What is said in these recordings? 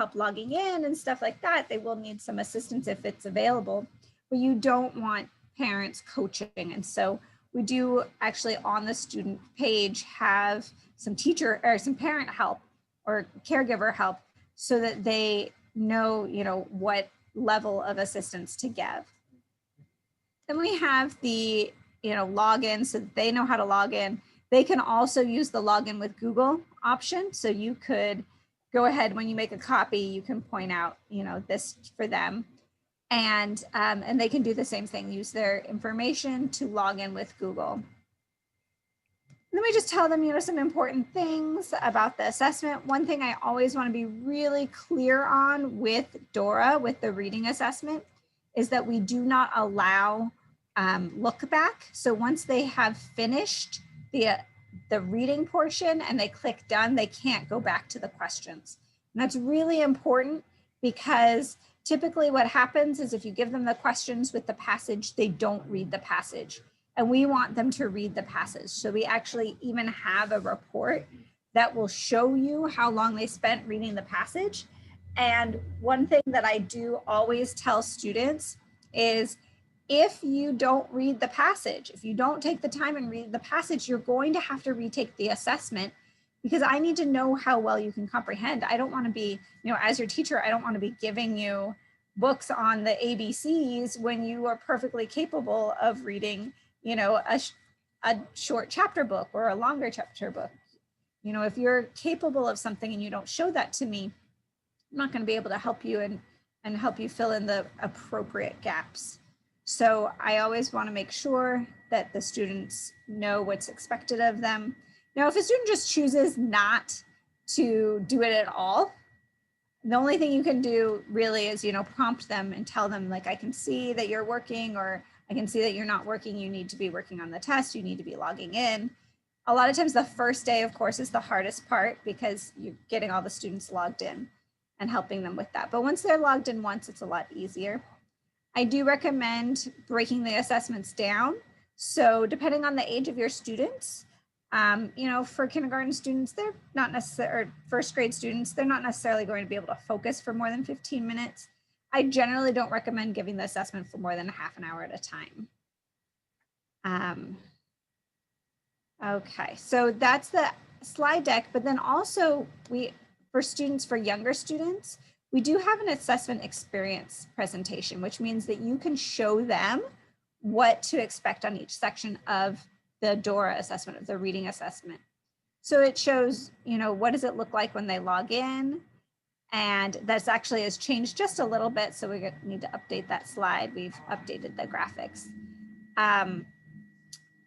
help logging in and stuff like that, they will need some assistance if it's available, but you don't want parents coaching. And so we do actually on the student page have some teacher or some parent help or caregiver help so that they know, what level of assistance to give. Then we have the, login so that they know how to log in. They can also use the login with Google option. So you could go ahead when you make a copy, you can point out, this for them. And they can do the same thing, use their information to log in with Google. Then we just tell them, some important things about the assessment. One thing I always want to be really clear on with Dora, with the reading assessment, is that we do not allow look back. So once they have finished the reading portion and they click done, they can't go back to the questions. And that's really important because typically what happens is if you give them the questions with the passage, they don't read the passage. And we want them to read the passage. So we actually even have a report that will show you how long they spent reading the passage. And one thing that I do always tell students is if you don't read the passage, if you don't take the time and read the passage, you're going to have to retake the assessment because I need to know how well you can comprehend. I don't want to be, as your teacher, I don't want to be giving you books on the ABCs when you are perfectly capable of reading, a short chapter book or a longer chapter book. If you're capable of something and you don't show that to me, I'm not going to be able to help you and help you fill in the appropriate gaps. So I always want to make sure that the students know what's expected of them. Now, if a student just chooses not to do it at all, the only thing you can do really is, prompt them and tell them, like, I can see that you're working, or I can see that you're not working. You need to be working on the test. You need to be logging in. A lot of times the first day, of course, is the hardest part because you're getting all the students logged in and helping them with that. But once they're logged in once, it's a lot easier. I do recommend breaking the assessments down. So depending on the age of your students, for kindergarten students, they're not necessarily, or first grade students, they're not necessarily going to be able to focus for more than 15 minutes. I generally don't recommend giving the assessment for more than a half an hour at a time. Okay, so that's the slide deck, but then also for younger students, we do have an assessment experience presentation, which means that you can show them what to expect on each section of the Dora assessment, of the reading assessment. So it shows, what does it look like when they log in? And that's actually has changed just a little bit. So we need to update that slide. We've updated the graphics.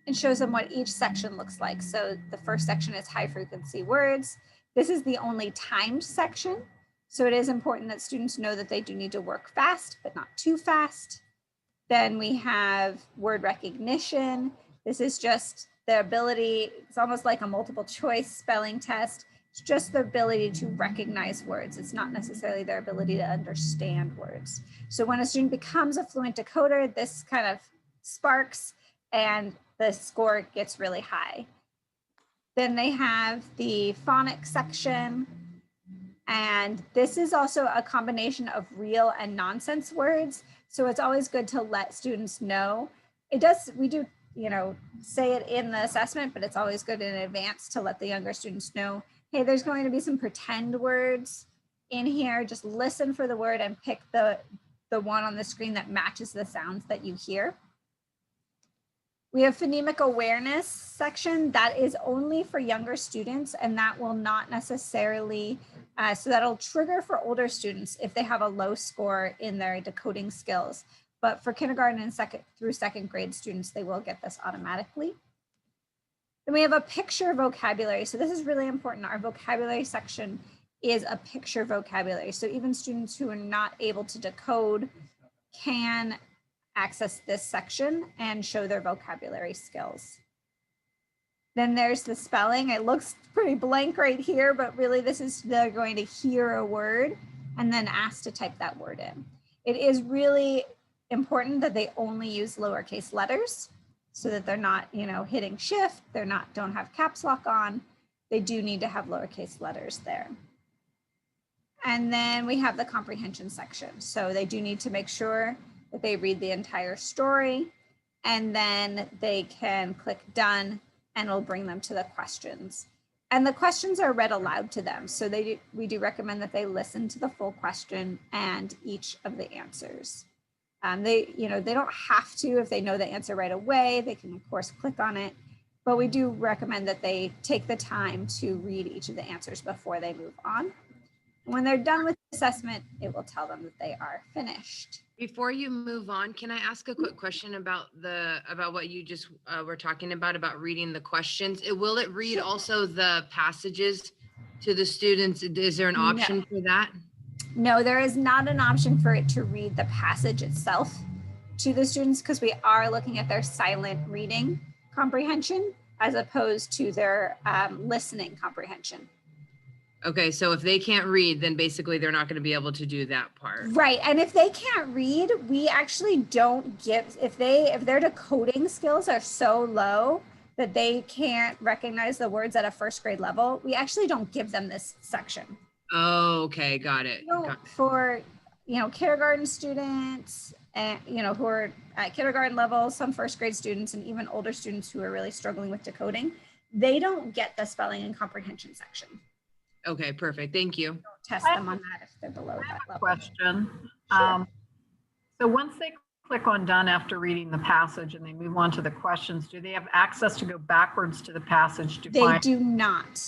It shows them what each section looks like. So the first section is high frequency words. This is the only timed section. So it is important that students know that they do need to work fast, but not too fast. Then we have word recognition. This is just the ability, it's almost like a multiple choice spelling test. It's just the ability to recognize words. It's not necessarily their ability to understand words. So when a student becomes a fluent decoder, this kind of sparks and the score gets really high. Then they have the phonics section. And this is also a combination of real and nonsense words. So it's always good to let students know. We do, say it in the assessment, but it's always good in advance to let the younger students know, hey, there's going to be some pretend words in here. Just listen for the word and pick the one on the screen that matches the sounds that you hear. We have phonemic awareness section that is only for younger students, and that will not necessarily, so that'll trigger for older students if they have a low score in their decoding skills. But for kindergarten and second grade students, they will get this automatically. Then we have a picture vocabulary. So this is really important. Our vocabulary section is a picture vocabulary. So even students who are not able to decode can access this section and show their vocabulary skills. Then there's the spelling. It looks pretty blank right here, but really this is they're going to hear a word and then asked to type that word in. It is really important that they only use lowercase letters so that they're not, hitting shift, don't have caps lock on. They do need to have lowercase letters there. And then we have the comprehension section. So they do need to make sure that they read the entire story, and then they can click done and it'll bring them to the questions. And the questions are read aloud to them. So we do recommend that they listen to the full question and each of the answers. They don't have to, if they know the answer right away, they can of course click on it, but we do recommend that they take the time to read each of the answers before they move on. When they're done with the assessment, it will tell them that they are finished. Before you move on, can I ask a quick question about what you just were talking about reading the questions? Will it read also the passages to the students? Is there an option for that? No, there is not an option for it to read the passage itself to the students, because we are looking at their silent reading comprehension as opposed to their listening comprehension. Okay, so if they can't read, then basically they're not going to be able to do that part. Right. And if they can't read, we actually don't give, if their decoding skills are so low that they can't recognize the words at a first grade level, we actually don't give them this section. Oh, okay, got it. For, kindergarten students and, who are at kindergarten level, some first grade students, and even older students who are really struggling with decoding, they don't get the spelling and comprehension section. Okay, perfect. Thank you. Don't test them on that if they're below that level. Question. Sure. So once they click on done after reading the passage and they move on to the questions, do they have access to go backwards to the passage to find? They do not.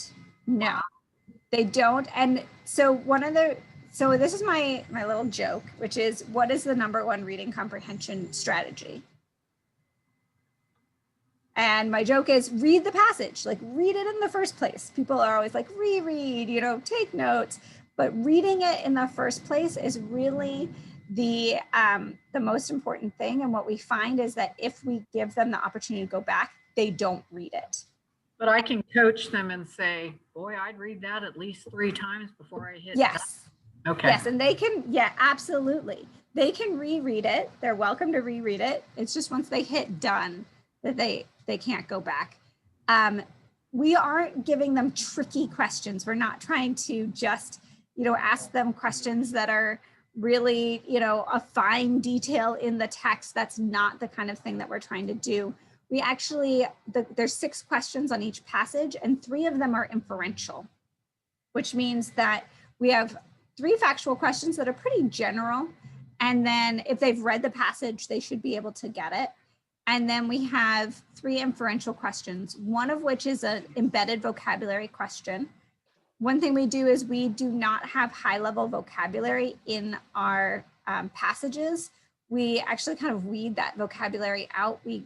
No, they don't. And so so this is my little joke, which is, what is the #1 reading comprehension strategy? And my joke is, read the passage, like read it in the first place. People are always like, reread, take notes, but reading it in the first place is really the most important thing. And what we find is that if we give them the opportunity to go back, they don't read it. But I can coach them and say, boy, I'd read that at least 3 times before I hit. Yes. That. Okay. Yes, and they can, absolutely. They can reread it. They're welcome to reread it. It's just once they hit done that they can't go back. We aren't giving them tricky questions. We're not trying to just, ask them questions that are really, a fine detail in the text. That's not the kind of thing that we're trying to do. We actually, there's 6 questions on each passage, and 3 of them are inferential, which means that we have 3 factual questions that are pretty general. And then if they've read the passage, they should be able to get it. And then we have 3 inferential questions, one of which is an embedded vocabulary question. One thing we do is we do not have high-level vocabulary in our passages. We actually kind of weed that vocabulary out. We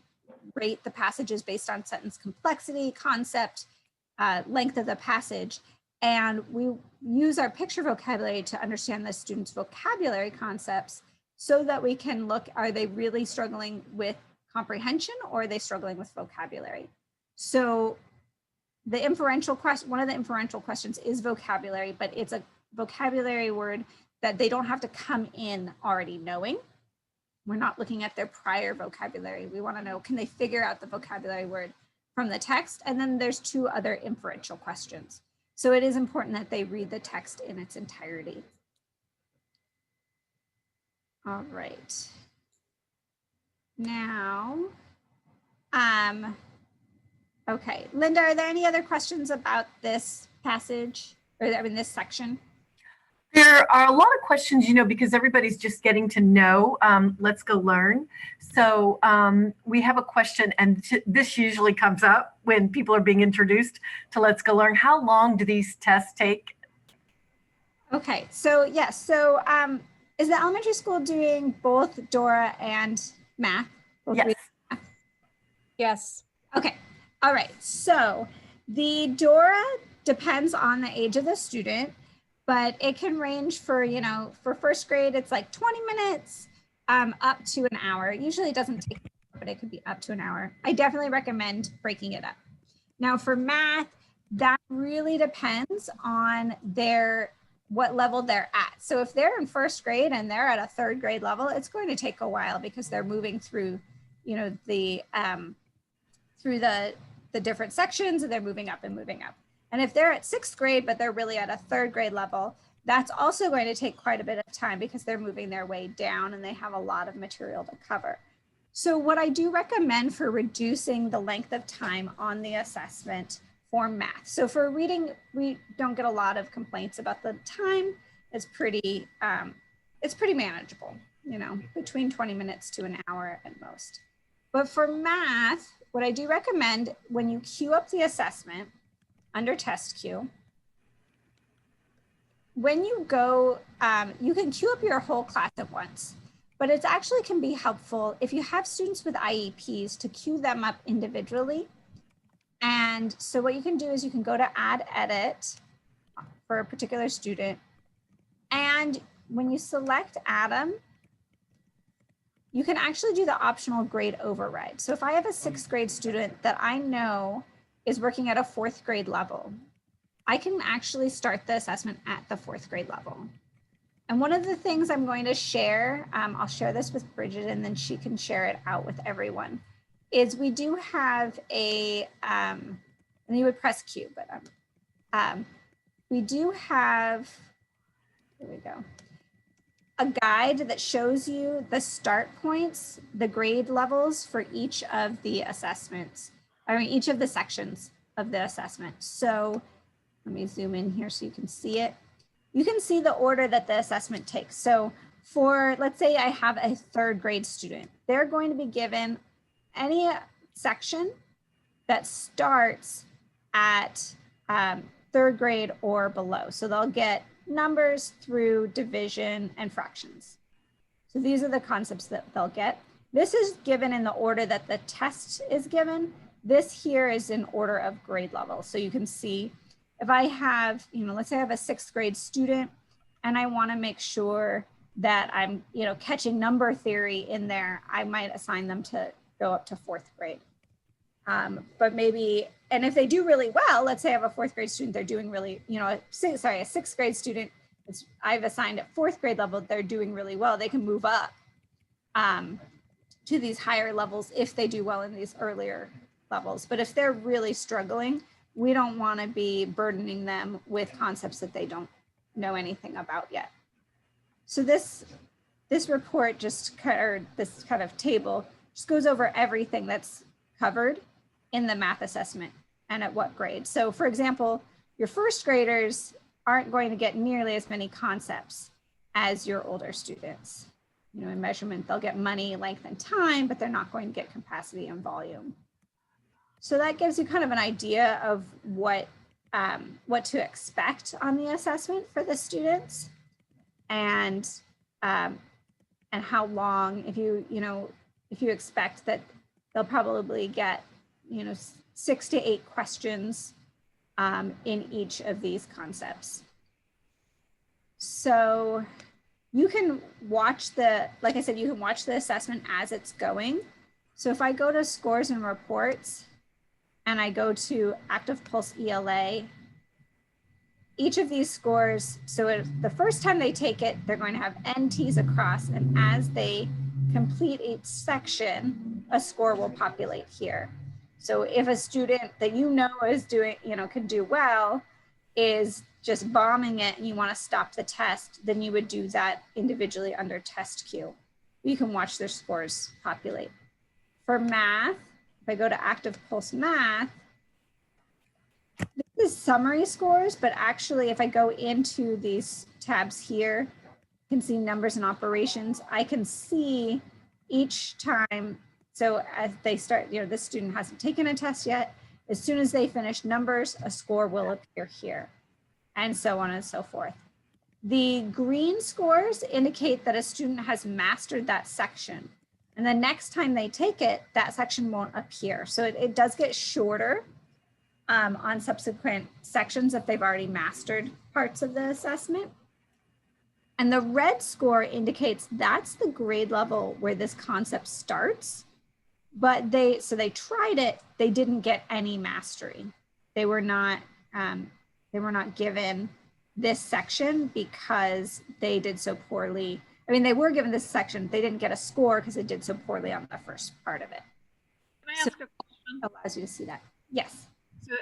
rate the passages based on sentence complexity, concept, length of the passage, and we use our picture vocabulary to understand the students' vocabulary concepts so that we can look, are they really struggling with comprehension or are they struggling with vocabulary? So the inferential question, one of the inferential questions is vocabulary, but it's a vocabulary word that they don't have to come in already knowing. We're not looking at their prior vocabulary. We want to know, can they figure out the vocabulary word from the text? And then there's 2 other inferential questions. So it is important that they read the text in its entirety. All right. Now, okay, Linda, are there any other questions about this passage, or this section? There are a lot of questions, because everybody's just getting to know Let's Go Learn. So we have a question, and this usually comes up when people are being introduced to Let's Go Learn. How long do these tests take? Okay, so yes, so is the elementary school doing both Dora and math? Yes. Yes. Okay. All right. So the Dora depends on the age of the student, but it can range for, for first grade, it's like 20 minutes up to an hour. Usually it doesn't take, but it could be up to an hour. I definitely recommend breaking it up. Now for math, that really depends on what level they're at. So if they're in first grade and they're at a 3rd grade level, it's going to take a while because they're moving through, through the different sections, and they're moving up and moving up. And if they're at 6th grade, but they're really at a 3rd grade level, That's also going to take quite a bit of time because they're moving their way down and they have a lot of material to cover. So what I do recommend for reducing the length of time on the assessment for math. So for reading, we don't get a lot of complaints about the time. It's pretty manageable, you know, between 20 minutes to an hour at most. But for math, what I do recommend when you queue up the assessment under test queue, when you go, you can queue up your whole class at once, but it actually can be helpful if you have students with IEPs to queue them up individually. And so what you can do is you can go to add edit for a particular student. And when you select Adam, you can actually do the optional grade override. So if I have a 6th grade student that I know is working at a 4th grade level, I can actually start the assessment at the 4th grade level. And one of the things I'm going to share, I'll share this with Bridget and then she can share it out with everyone, is we do have a, and you would press Q, but we do have, here we go, a guide that shows you the start points, the grade levels for each of the assessments, each of the sections of the assessment. So let me zoom in here so you can see it. You can see the order that the assessment takes. So for, let's say I have a 3rd grade student, they're going to be given any section that starts at 3rd grade or below. So they'll get numbers through division and fractions. So these are the concepts that they'll get. This is given in the order that the test is given. This here is in order of grade level. So you can see if I have, you know, let's say I have a 6th grade student and I want to make sure that I'm, you know, catching number theory in there, I might assign them to go up to 4th grade. But maybe, and if they do really well, let's say I have a 4th grade student, they're doing really, you know, a 6th grade student, I've assigned at 4th grade level, they're doing really well. They can move up to these higher levels if they do well in these earlier levels. But if they're really struggling, we don't want to be burdening them with concepts that they don't know anything about yet. So this report just, or this kind of table just goes over everything that's covered in the math assessment and at what grade. So for example, your 1st graders aren't going to get nearly as many concepts as your older students. You know, in measurement, they'll get money, length, and time, but they're not going to get capacity and volume. So that gives you kind of an idea of what to expect on the assessment for the students, and how long, if you expect that they'll probably get, you know, 6 to 8 questions in each of these concepts. So you can watch like I said, you can watch the assessment as it's going. So if I go to scores and reports and I go to Active Pulse ELA, each of these scores, so the first time they take it, they're going to have NTs across, and as they complete each section, a score will populate here. So if a student that you know is doing, you know, could do well, is just bombing it and you want to stop the test, then you would do that individually under test queue. You can watch their scores populate. For math, if I go to Active Pulse Math, this is summary scores, but actually if I go into these tabs here, you can see numbers and operations. I can see each time. So as they start, you know, this student hasn't taken a test yet. As soon as they finish numbers, a score will appear here, and so on and so forth. The green scores indicate that a student has mastered that section. And the next time they take it, that section won't appear. So it does get shorter on subsequent sections if they've already mastered parts of the assessment. And the red score indicates that's the grade level where this concept starts. But they tried it, they didn't get any mastery. They were not given this section because they did so poorly. I mean, they were given this section, they didn't get a score because they did so poorly on the first part of it. Can I ask a question? Allows you to see that. Yes.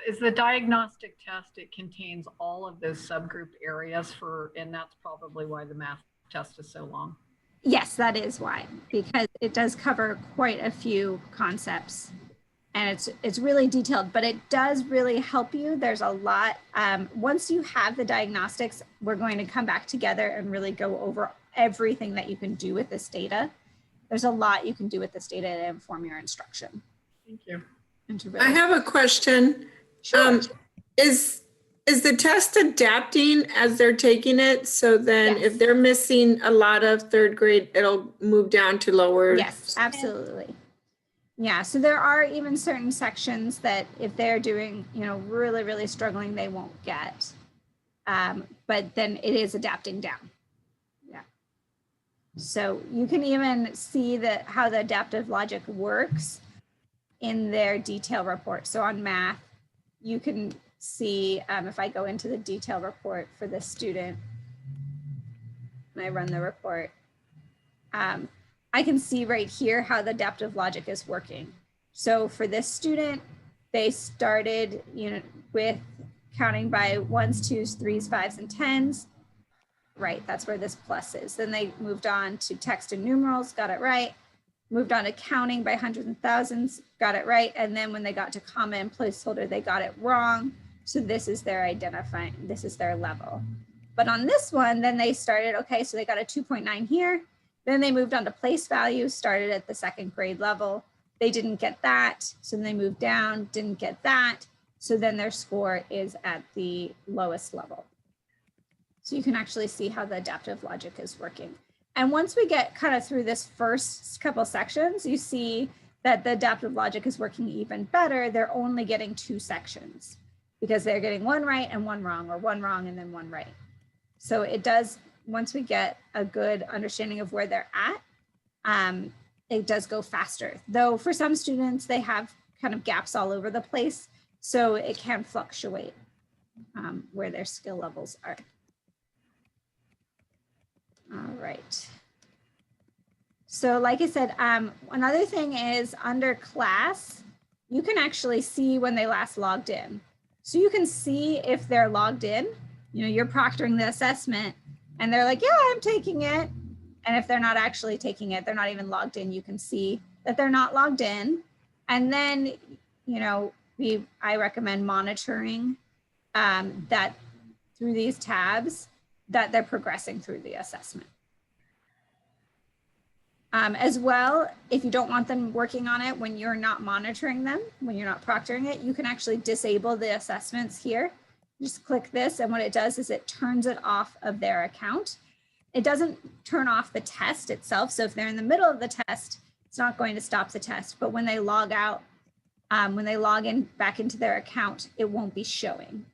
Is the diagnostic test, it contains all of those subgroup areas and that's probably why the math test is so long. Yes, that is why, because it does cover quite a few concepts and it's really detailed, but it does really help you. There's a lot. Once you have the diagnostics, we're going to come back together and really go over everything that you can do with this data. There's a lot you can do with this data to inform your instruction. Thank you. And to really, I have a question. sure. Is the test adapting as they're taking it? So then Yes. if they're missing a lot of third grade, it'll move down to lower? Yes, absolutely. Yeah, so there are even certain sections that if they're doing, really, really struggling, they won't get. But then it is adapting down. Yeah. So you can even see how the adaptive logic works in their detail report. So on math, you can see if I go into the detail report for this student and I run the report, I can see right here how the adaptive logic is working. So for this student, they started, with counting by 1s, 2s, 3s, 5s, and 10s. Right, that's where this plus is. Then they moved on to text and numerals, got it right. Moved on to counting by hundreds and thousands, got it right. And then when they got to comma and placeholder, they got it wrong. So this is their identifying, this is their level. But on this one, then they started, okay, so they got a 2.9 here. Then they moved on to place values, started at the second grade level. They didn't get that. So then they moved down, didn't get that. So then their score is at the lowest level. So you can actually see how the adaptive logic is working. And once we get kind of through this first couple sections, you see that the adaptive logic is working even better. They're only getting 2 sections because they're getting 1 right and 1 wrong, or 1 wrong and then 1 right. So it does, once we get a good understanding of where they're at, it does go faster. Though for some students, they have kind of gaps all over the place. So it can fluctuate where their skill levels are. All right. So like I said, another thing is under class, you can actually see when they last logged in. So you can see if they're logged in, you're proctoring the assessment and they're like, yeah, I'm taking it. And if they're not actually taking it, they're not even logged in, you can see that they're not logged in. And then, I recommend monitoring that through these tabs that they're progressing through the assessment. As well, if you don't want them working on it when you're not monitoring them, when you're not proctoring it, you can actually disable the assessments here. Just click this, and what it does is it turns it off of their account. It doesn't turn off the test itself. So if they're in the middle of the test, it's not going to stop the test. But when they log out, when they log in back into their account, it won't be showing.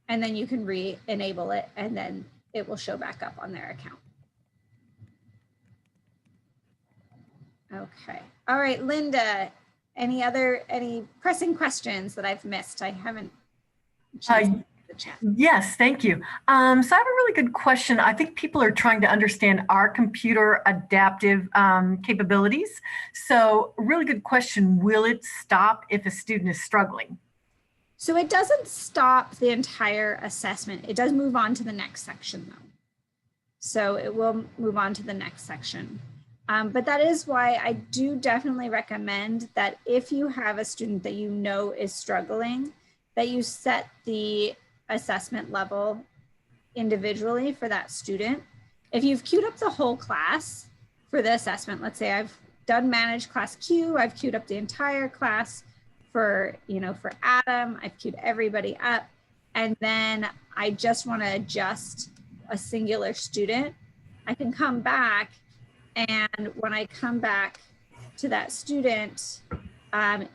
And then you can re-enable it, and then it will show back up on their account. Okay. All right, Linda, any pressing questions that I've missed? I haven't. The chat. Yes, thank you. So I have a really good question. I think people are trying to understand our computer adaptive capabilities. So really good question. Will it stop if a student is struggling? So it doesn't stop the entire assessment. It does move on to the next section though. So it will move on to the next section. But that is why I do definitely recommend that if you have a student that is struggling, that you set the assessment level individually for that student. If you've queued up the whole class for the assessment, let's say I've done manage class Q, I've queued up the entire class for Adam, I've queued everybody up, and then I just want to adjust a singular student, I can come back, and when I come back to that student,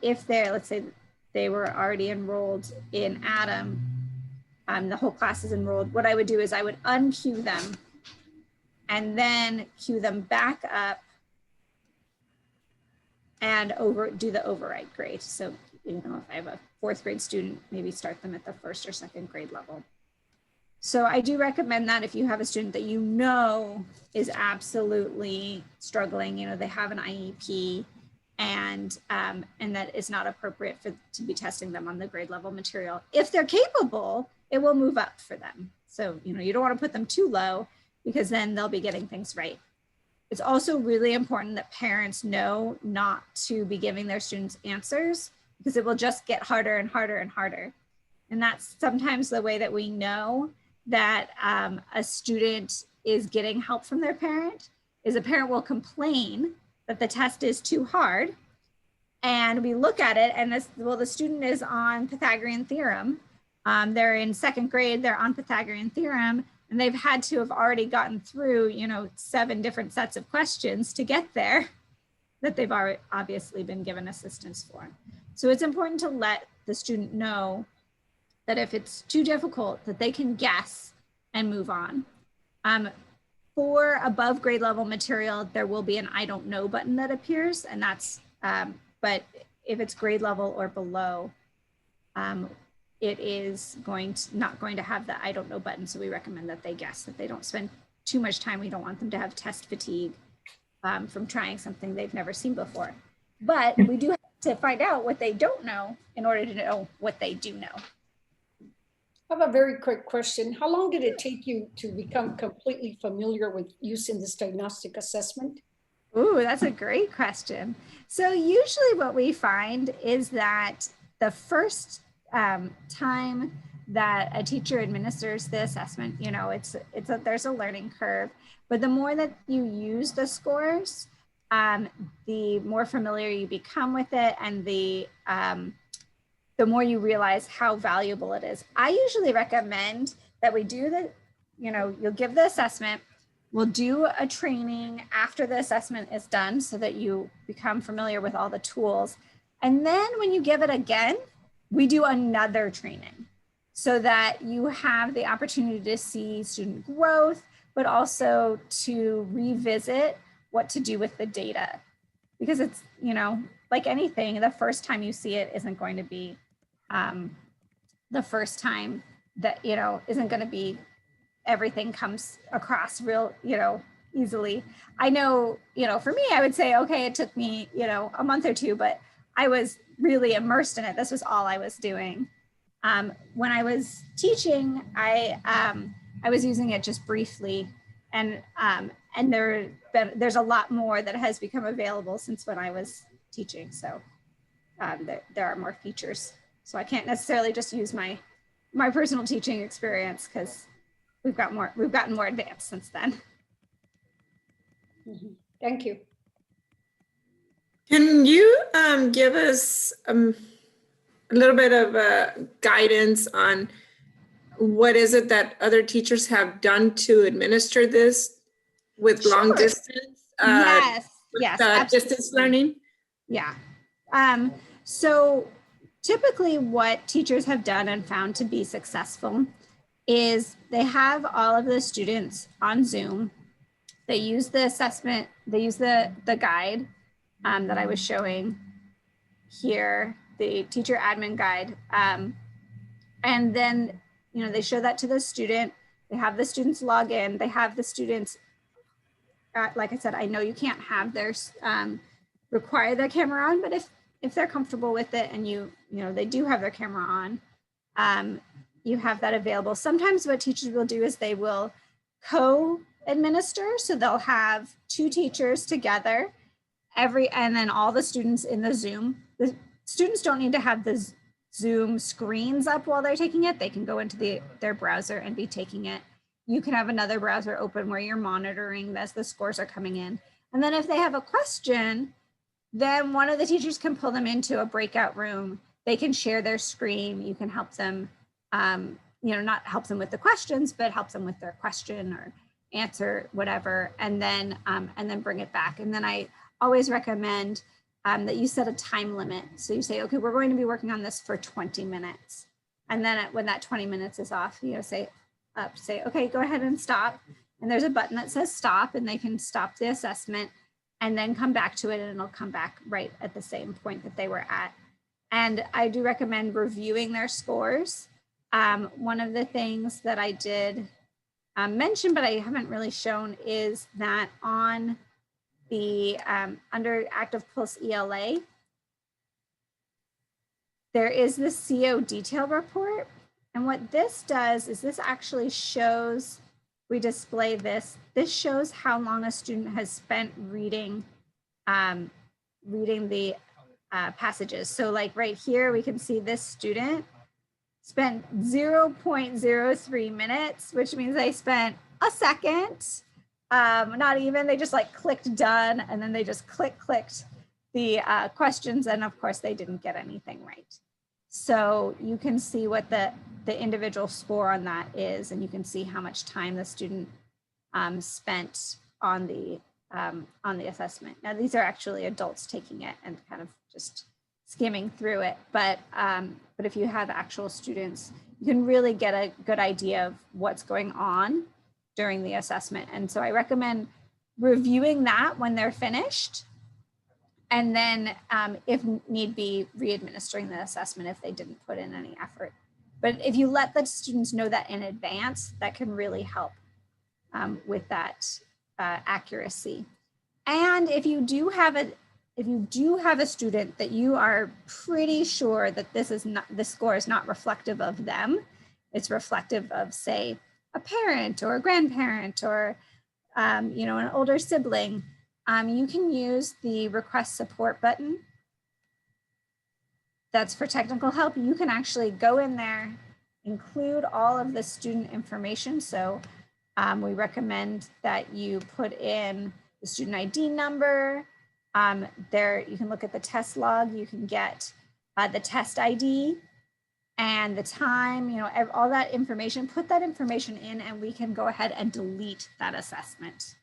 if let's say they were already enrolled in Adam, the whole class is enrolled, what I would do is I would unqueue them and then queue them back up and do the override grade. So, if I have a 4th grade student, maybe start them at the 1st or 2nd grade level. So I do recommend that if you have a student that is absolutely struggling, they have an IEP, and that is not appropriate to be testing them on the grade level material. If they're capable, it will move up for them. So, you don't want to put them too low because then they'll be getting things right. It's also really important that parents know not to be giving their students answers because it will just get harder and harder and harder. And that's sometimes the way that we know that a student is getting help from their parent is a parent will complain that the test is too hard. And we look at it and the student is on Pythagorean theorem. They're in second grade, they're on Pythagorean theorem, and they've had to have already gotten through, 7 different sets of questions to get there that they've already obviously been given assistance for. So it's important to let the student know that if it's too difficult, that they can guess and move on. For above grade level material, there will be an I don't know button that appears, and that's, but if it's grade level or below, it is not going to have the I don't know button. So we recommend that they guess, that they don't spend too much time. We don't want them to have test fatigue from trying something they've never seen before. But we do have to find out what they don't know in order to know what they do know. I have a very quick question. How long did it take you to become completely familiar with using this diagnostic assessment? Ooh, that's a great question. So usually what we find is that the first time that a teacher administers the assessment, there's a learning curve, but the more that you use the scores, the more familiar you become with it, and the more you realize how valuable it is. I usually recommend that we do you'll give the assessment, we'll do a training after the assessment is done so that you become familiar with all the tools. And then when you give it again, we do another training so that you have the opportunity to see student growth, but also to revisit what to do with the data. Because it's, like anything, the first time you see it isn't going to be the first time that, isn't going to be everything comes across real, easily. I know, for me, I would say, okay, it took me, a month or two, but I was really immersed in it. This was all I was doing. When I was teaching, I was using it just briefly, and there's a lot more that has become available since when I was teaching. So there are more features. So I can't necessarily just use my personal teaching experience because we've gotten more advanced since then. Mm-hmm. Thank you. Can you give us a little bit of guidance on what is it that other teachers have done to administer this with long distance? Yes, Distance learning? Yeah. So typically what teachers have done and found to be successful is they have all of the students on Zoom. They use the assessment, they use the guide that I was showing here, the teacher admin guide. And then, they show that to the student. They have the students log in. They have the students, like I said, I know you can't have theirs require their camera on, but if they're comfortable with it and they do have their camera on, you have that available. Sometimes what teachers will do is they will co-administer. So they'll have 2 teachers together and then all the students in the Zoom. The students don't need to have the Zoom screens up while they're taking it. They can go into their browser and be taking it. You can have another browser open where you're monitoring as the scores are coming in. And then if they have a question, then one of the teachers can pull them into a breakout room. They can share their screen. You can help them, not help them with the questions, but help them with their question or answer whatever, and then bring it back. And then I always recommend that you set a time limit. So you say, okay, we're going to be working on this for 20 minutes. And then when that 20 minutes is off, say, okay, go ahead and stop. And there's a button that says stop, and they can stop the assessment and then come back to it, and it'll come back right at the same point that they were at. And I do recommend reviewing their scores. One of the things that I did mention, but I haven't really shown, is that on the under Active Pulse ELA, there is the CO detail report. And what this does is this actually shows, we display this. This shows how long a student has spent reading, reading the passages. So like right here, we can see this student spent 0.03 minutes, which means they spent a second, not even, they just like clicked done, and then they just clicked the questions, and of course they didn't get anything right. So you can see what the individual score on that is, and you can see how much time the student spent on the assessment. Now these are actually adults taking it and kind of just skimming through it, but if you have actual students, you can really get a good idea of what's going on during the assessment. And so I recommend reviewing that when they're finished, and then if need be, re-administering the assessment if they didn't put in any effort. But if you let the students know that in advance, that can really help with that accuracy. And if you do have a student that you are pretty sure that the score is not reflective of them, it's reflective of, say, a parent or a grandparent or an older sibling, you can use the request support button. That's for technical help. You can actually go in there, include all of the student information. So we recommend that you put in the student ID number. There you can look at the test log. You can get the test ID and the time, all that information, put that information in, and we can go ahead and delete that assessment.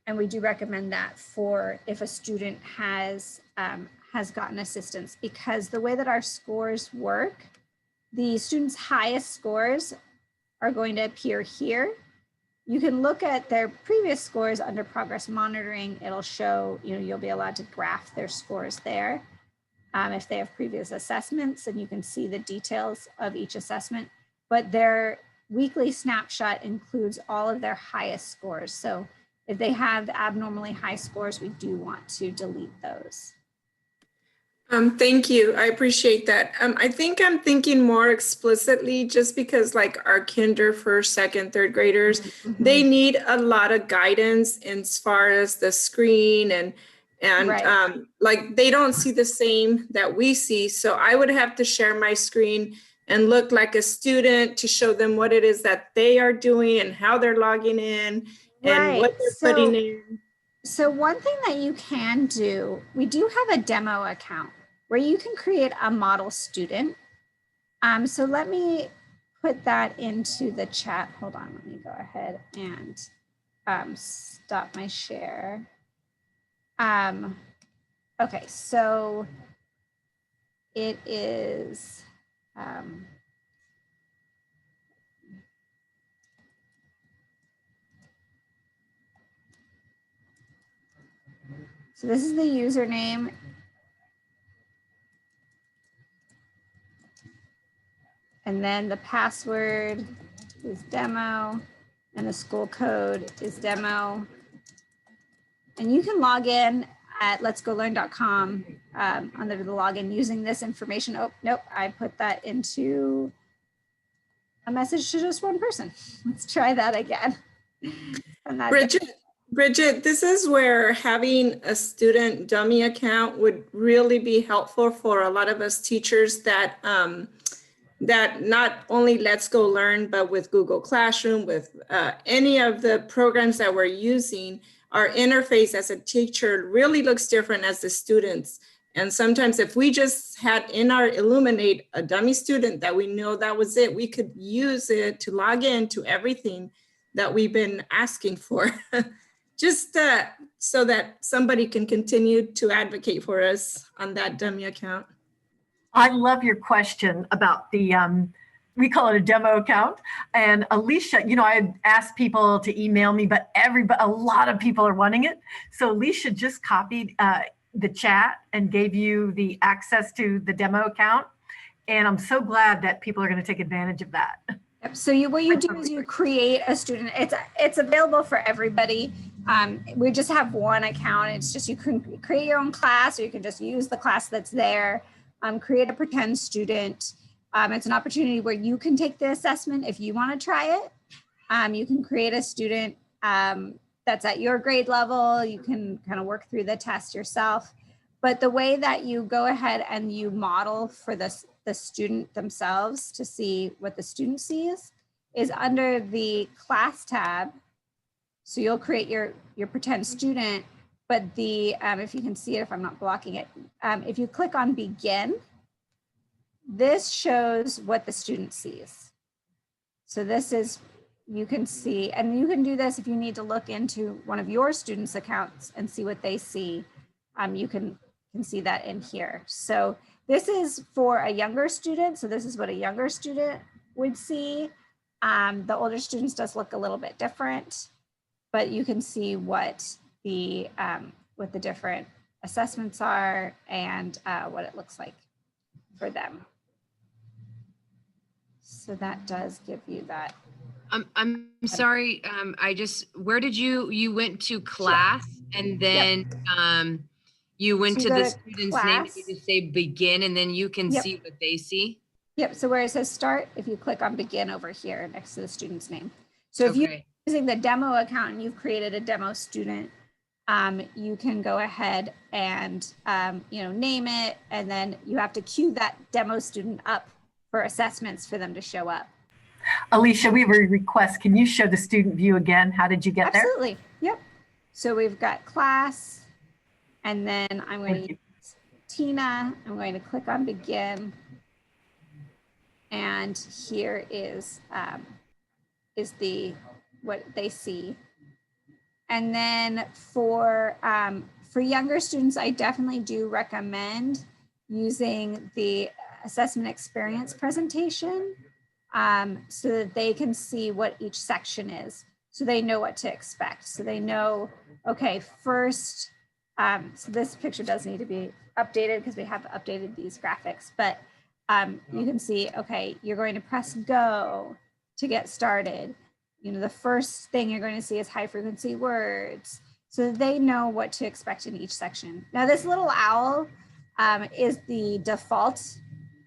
And we do recommend that for if a student has gotten assistance, because the way that our scores work, the students' highest scores are going to appear here. You can look at their previous scores under progress monitoring. It'll show, you'll be allowed to graph their scores there if they have previous assessments, and you can see the details of each assessment. But their weekly snapshot includes all of their highest scores. So if they have abnormally high scores, we do want to delete those. Thank you. I appreciate that. I think I'm thinking more explicitly, just because like our kinder, first, second, third graders, they need a lot of guidance as far as the screen and Right. Like they don't see the same that we see. So I would have to share my screen and look like a student to show them what it is that they are doing and how they're logging in and what they're putting in. So one thing that you can do, we do have a demo account where you can create a model student. So let me put that into the chat. Hold on, let me go ahead and stop my share. Okay, so it is, so this is the username. And then the password is demo, and the school code is demo. And you can log in at letsgolearn.com under the login using this information. Oh, nope, I put that into a message to just one person. Let's try that again. Bridget, this is where having a student dummy account would really be helpful for a lot of us teachers that that not only Let's Go Learn, but with Google Classroom, with any of the programs that we're using, our interface as a teacher really looks different as the students. And sometimes if we just had in our Elluminate a dummy student that we know that was it, we could use it to log in to everything that we've been asking for. Just so that somebody can continue to advocate for us on that dummy account. I love your question about the, we call it a demo account. And Alicia, I had asked people to email me, but a lot of people are wanting it. So Alicia just copied the chat and gave you the access to the demo account. And I'm so glad that people are going to take advantage of that. Yep. So what you do is you create a student. It's available for everybody. We just have one account. It's just, you can create your own class, or you can just use the class that's there. Create a pretend student. It's an opportunity where you can take the assessment if you want to try it. You can create a student that's at your grade level. You can kind of work through the test yourself. But the way that you go ahead and you model for the student themselves to see what the student sees is under the class tab. So you'll create your pretend student, but if you can see it, if I'm not blocking it, if you click on begin, this shows what the student sees. So this is, you can see, and you can do this if you need to look into one of your students' accounts and see what they see. You can see that in here. So this is for a younger student. So this is what a younger student would see. The older students does look a little bit different, but you can see what the different assessments are and what it looks like for them. So that does give you that. I'm sorry. Where did you went to class and then you went So to you the go to student's name and you class. just say begin and then you can Yep. see what they see? Yep, so where it says start, if you click on begin over here next to the student's name. So if you're Okay. using the demo account and you've created a demo student, you can go ahead and name it, and then you have to queue that demo student up for assessments for them to show up. Alicia, we have a request. Can you show the student view again? How did you get there? Absolutely, yep. So we've got class, and then I'm going Thank to you. use Tina. I'm going to click on begin. And here is what they see. And then for younger students, I definitely do recommend using the assessment experience presentation so that they can see what each section is, so they know what to expect. So they know, okay, first, so this picture does need to be updated because we have updated these graphics, but you can see, okay, you're going to press go to get started. The first thing you're going to see is high frequency words, so they know what to expect in each section. Now, this little owl is the default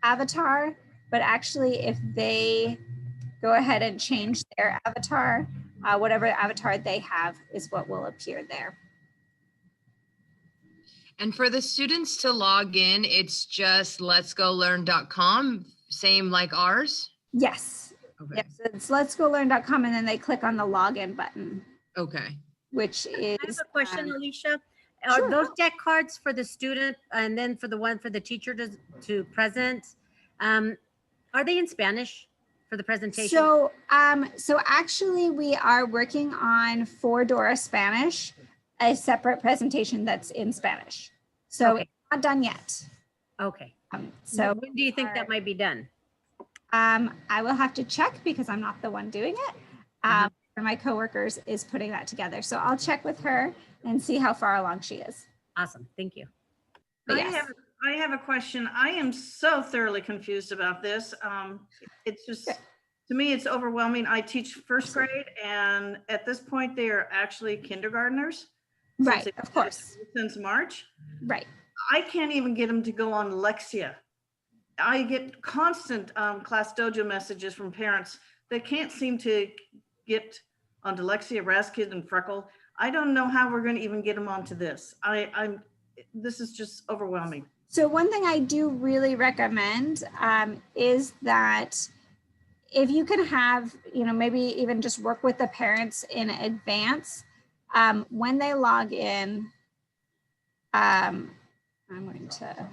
avatar, but actually if they go ahead and change their avatar, whatever avatar they have is what will appear there. And for the students to log in, it's just letsgolearn.com, same like ours? Yes. Okay. Yep. So it's letsgolearn.com, and then they click on the login button, Okay. which is. I have a question, Alicia. sure. Are those deck cards for the student and then for the one for the teacher to present? Are they in Spanish for the presentation? So, so actually we are working on for Dora Spanish, a separate presentation that's in Spanish. So Okay. it's not done yet. Okay. So When do you think that might be done? I will have to check because I'm not the one doing it. One of my coworkers is putting that together. So I'll check with her and see how far along she is. Awesome. Thank you. But I yes. have a question. I am so thoroughly confused about this. It's just, to me, it's overwhelming. I teach first grade, and at this point, they are actually kindergartners. since Right, they've of been course. Since March. Right. I can't even get them to go on Lexia. I get constant Class Dojo messages from parents that can't seem to get onto Lexia, Raskid, and Freckle. I don't know how we're going to even get them onto this. This is just overwhelming. So one thing I do really recommend is that if you can have, maybe even just work with the parents in advance, when they log in, I'm going to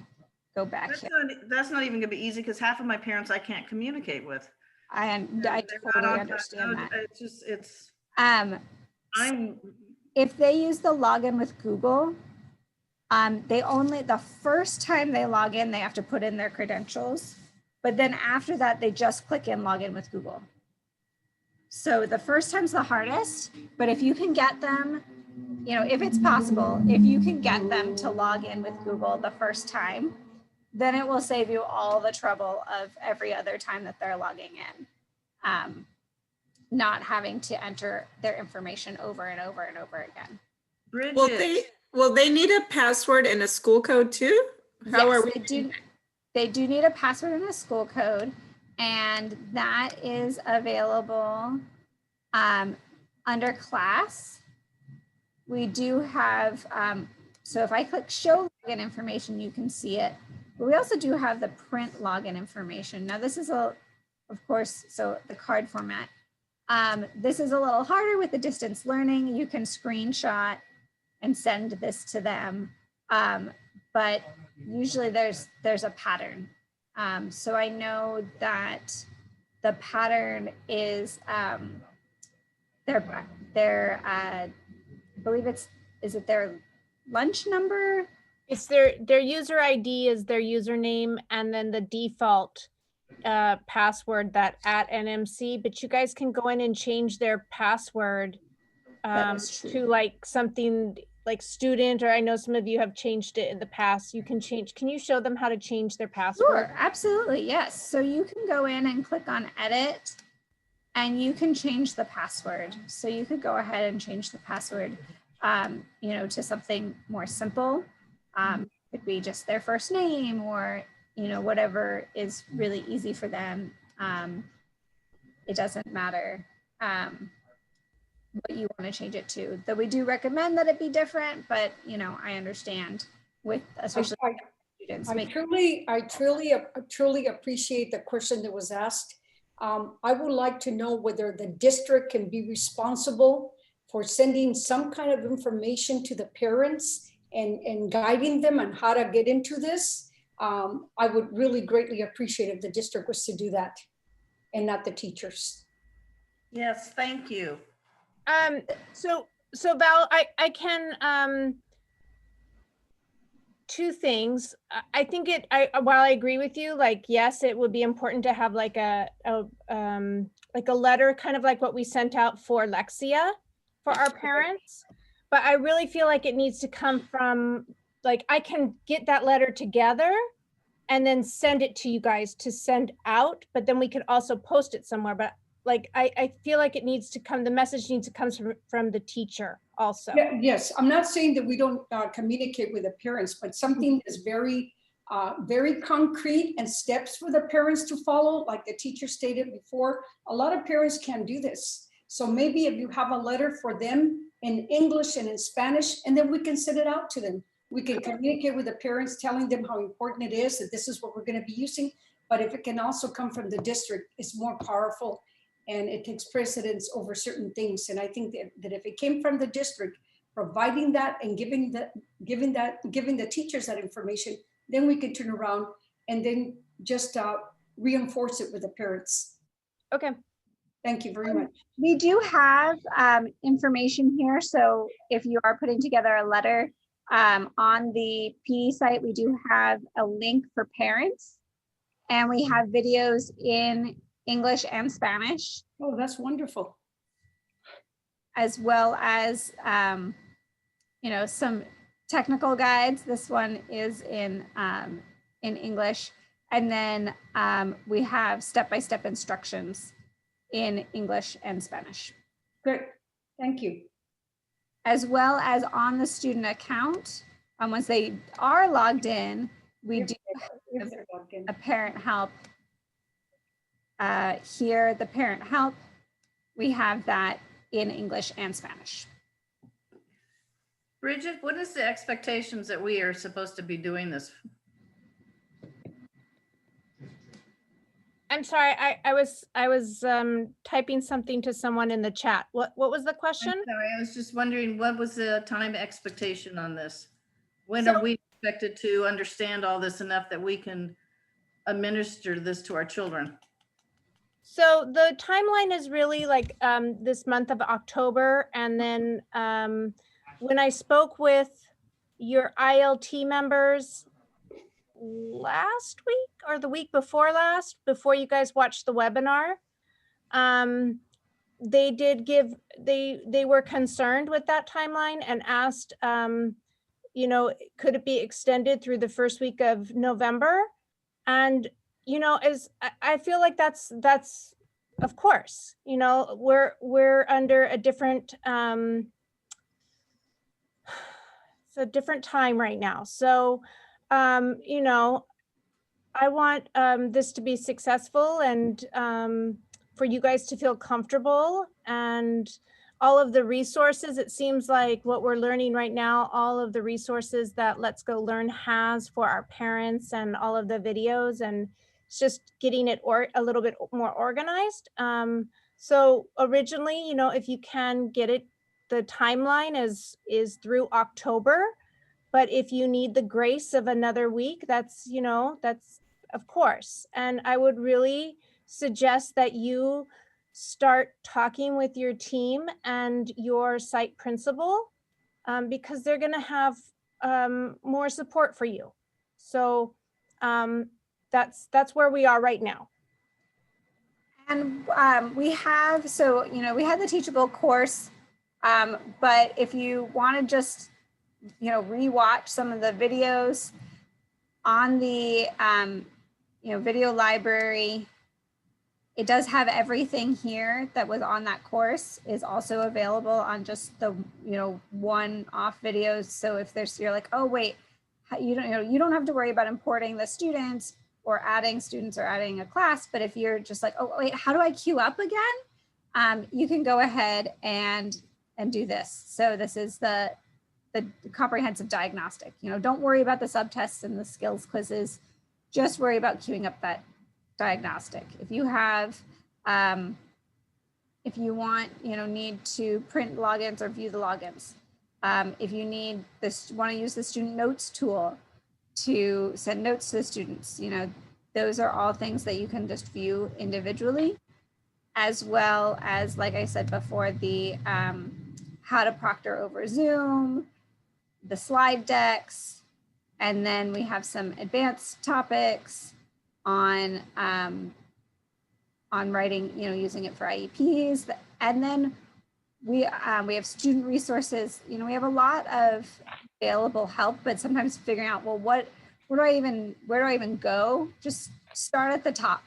go back here. That's not even going to be easy because half of my parents I can't communicate with. I They're not totally on understand Class that. Dojo. I'm If they use the login with Google, the first time they log in, they have to put in their credentials. But then after that, they just click in login with Google. So the first time's the hardest, but if you can get them, if it's possible, if you can get them to log in with Google the first time, then it will save you all the trouble of every other time that they're logging in. not having to enter their information over and over and over again. Bridget, Will they need a password and a school code too? How are Yes, we? they do need a password and a school code, and that is available under class. We do have, so if I click show login information, you can see it. But we also do have the print login information. Now this is of course, so the card format. This is a little harder with the distance learning. You can screenshot and send this to them. But usually there's a pattern. So I know that the pattern is I believe is it their lunch number? It's their user ID is their username, and then the default password that @NMC, but you guys can go in and change their password That is true. to like something like student, or I know some of you have changed it in the past. You can change, can you show them how to change their password? Sure, absolutely, yes. So you can go in and click on edit and you can change the password. So you could go ahead and change the password, to something more simple. Could be just their first name or, whatever is really easy for them. It doesn't matter what you want to change it to. Though we do recommend that it be different, but, I understand with especially students. I truly appreciate the question that was asked. I would like to know whether the district can be responsible for sending some kind of information to the parents and guiding them on how to get into this. I would really greatly appreciate if the district was to do that and not the teachers. yes, thank you. So Val, I can, two things. I think while I agree with you, like, yes, it would be important to have like a letter, kind of like what we sent out for Lexia for our parents. But I really feel like it needs to come from, like, I can get that letter together and then send it to you guys to send out, but then we could also post it somewhere. But like, I feel like it needs to come, the message needs to come from the teacher also. Yeah, yes, I'm not saying that we don't communicate with the parents, but something is very concrete and steps for the parents to follow, like the teacher stated before. A lot of parents can't do this. So maybe if you have a letter for them in English and in Spanish, and then we can send it out to them. We can communicate with the parents, telling them how important it is, that this is what we're going to be using. But if it can also come from the district, it's more powerful and it takes precedence over certain things. And I think that if it came from the district, providing that and giving the teachers that information, then we can turn around and then just reinforce it with the parents. Okay. Thank you very much. We do have information here. So if you are putting together a letter on the PD site, we do have a link for parents and we have videos in English and Spanish. Oh, that's wonderful. As well as, some technical guides. This one is in English. And then we have step-by-step instructions in English and Spanish. Great, thank you. As well as on the student account, once they are logged in, we do have a parent help. Here, the parent help, we have that in English and Spanish. Bridget, what is the expectations that we are supposed to be doing this? I'm sorry, I was typing something to someone in the chat. What was the question? I'm sorry, I was just wondering, what was the time expectation on this? When are we expected to understand all this enough that we can administer this to our children? So the timeline is really like this month of October. And then when I spoke with your ILT members last week or the week before last, before you guys watched the webinar, they did give, they were concerned with that timeline and asked, could it be extended through the first week of November? And, as I feel like that's of course, you know, we're under a different, it's a different time right now. So, you know, I want this to be successful and for you guys to feel comfortable, and all of the resources, it seems like what we're learning right now, all of the resources that Let's Go Learn has for our parents and all of the videos, and it's just getting it a little bit more organized. So originally, you know, if you can get it, the timeline is through October, but if you need the grace of another week, that's, you know, that's of course. And I would really suggest that you start talking with your team and your site principal, because they're going to have more support for you. So that's where we are right now. And we have, so, you know, we had the Teachable course, but if you want to just, you know, rewatch some of the videos on the, you know, video library, it does have everything here that was on that course is also available on just the, you know, one-off videos. So if there's, you're like, oh, wait, you don't, you know, you don't have to worry about importing the students or adding students or adding a class. But if you're just like, oh, wait, how do I queue up again? You can go ahead and do this. So this is the comprehensive diagnostic. You know, don't worry about the subtests and the skills quizzes. Just worry about queuing up that diagnostic. If you have, if you want, you know, need to print logins or view the logins. If you need this, want to use the student notes tool to send notes to the students, you know, those are all things that you can just view individually, as well as, like I said before, the how to proctor over Zoom, the slide decks, and then we have some advanced topics on writing, you know, using it for IEPs. And then we have student resources. You know, we have a lot of available help, but sometimes figuring out, well, where do I even go? Just start at the top.